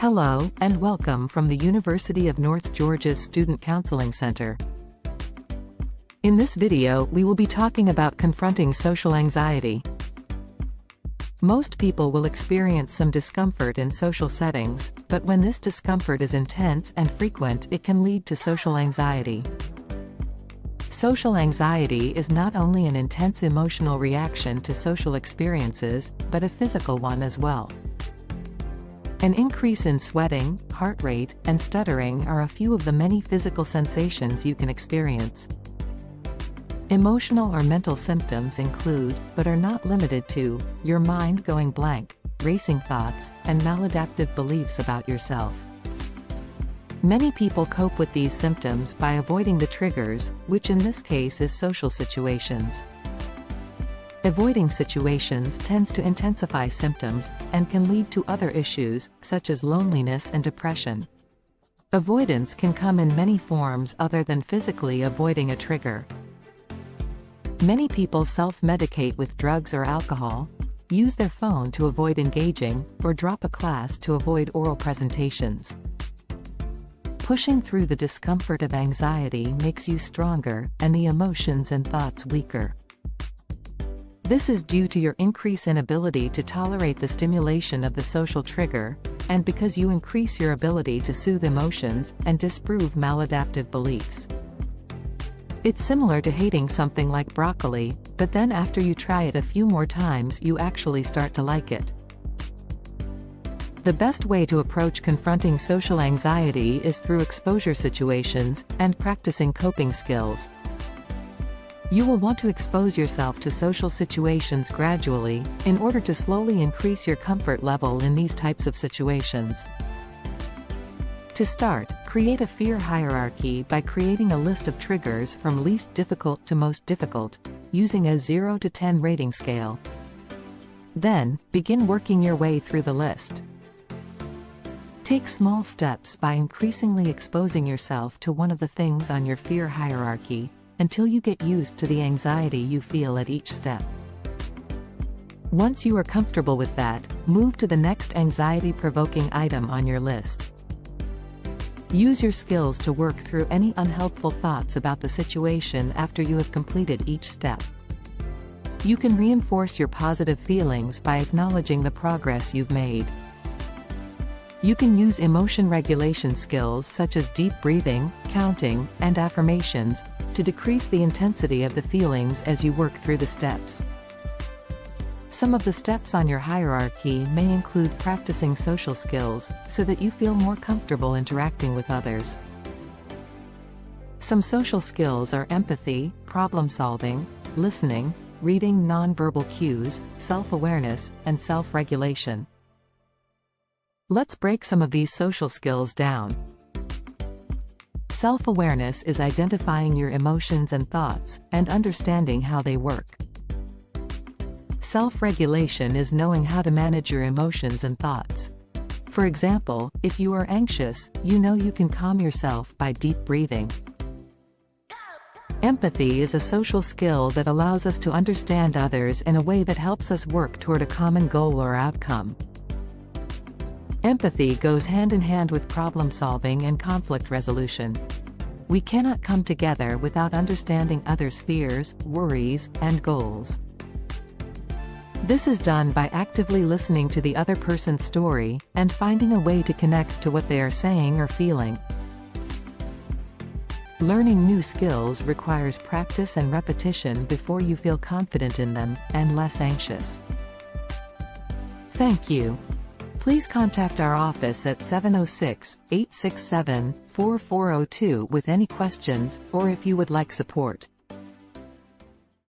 Hello, and welcome from the University of North Georgia's Student Counseling Center. In this video, we will be talking about confronting social anxiety. Most people will experience some discomfort in social settings, but when this discomfort is intense and frequent, it can lead to social anxiety. Social anxiety is not only an intense emotional reaction to social experiences, but a physical one as well. An increase in sweating, heart rate, and stuttering are a few of the many physical sensations you can experience. Emotional or mental symptoms include, but are not limited to, your mind going blank, racing thoughts, and maladaptive beliefs about yourself. Many people cope with these symptoms by avoiding the triggers, which in this case is social situations. Avoiding situations tends to intensify symptoms, and can lead to other issues, such as loneliness and depression. Avoidance can come in many forms other than physically avoiding a trigger. Many people self-medicate with drugs or alcohol, use their phone to avoid engaging, or drop a class to avoid oral presentations. Pushing through the discomfort of anxiety makes you stronger, and the emotions and thoughts weaker. This is due to your increased inability to tolerate the stimulation of the social trigger, and because you increase your ability to soothe emotions and disprove maladaptive beliefs. It's similar to hating something like broccoli, but then after you try it a few more times you actually start to like it. The best way to approach confronting social anxiety is through exposure situations and practicing coping skills. You will want to expose yourself to social situations gradually, in order to slowly increase your comfort level in these types of situations. To start, create a fear hierarchy by creating a list of triggers from least difficult to most difficult, using a 0 to 10 rating scale. Then, begin working your way through the list. Take small steps by increasingly exposing yourself to one of the things on your fear hierarchy, until you get used to the anxiety you feel at each step. Once you are comfortable with that, move to the next anxiety-provoking item on your list. Use your skills to work through any unhelpful thoughts about the situation after you have completed each step. You can reinforce your positive feelings by acknowledging the progress you've made. You can use emotion regulation skills such as deep breathing, counting, and affirmations, to decrease the intensity of the feelings as you work through the steps. Some of the steps on your hierarchy may include practicing social skills, so that you feel more comfortable interacting with others. Some social skills are empathy, problem-solving, listening, reading non-verbal cues, self-awareness, and self-regulation. Let's break some of these social skills down. Self-awareness is identifying your emotions and thoughts, and understanding how they work. Self-regulation is knowing how to manage your emotions and thoughts. For example, if you are anxious, you know you can calm yourself by deep breathing. Empathy is a social skill that allows us to understand others in a way that helps us work toward a common goal or outcome. Empathy goes hand in hand with problem-solving and conflict resolution. We cannot come together without understanding others' fears, worries, and goals. This is done by actively listening to the other person's story, and finding a way to connect to what they are saying or feeling. Learning new skills requires practice and repetition before you feel confident in them, and less anxious. Thank you. Please contact our office at 706-867-4402 with any questions, or if you would like support.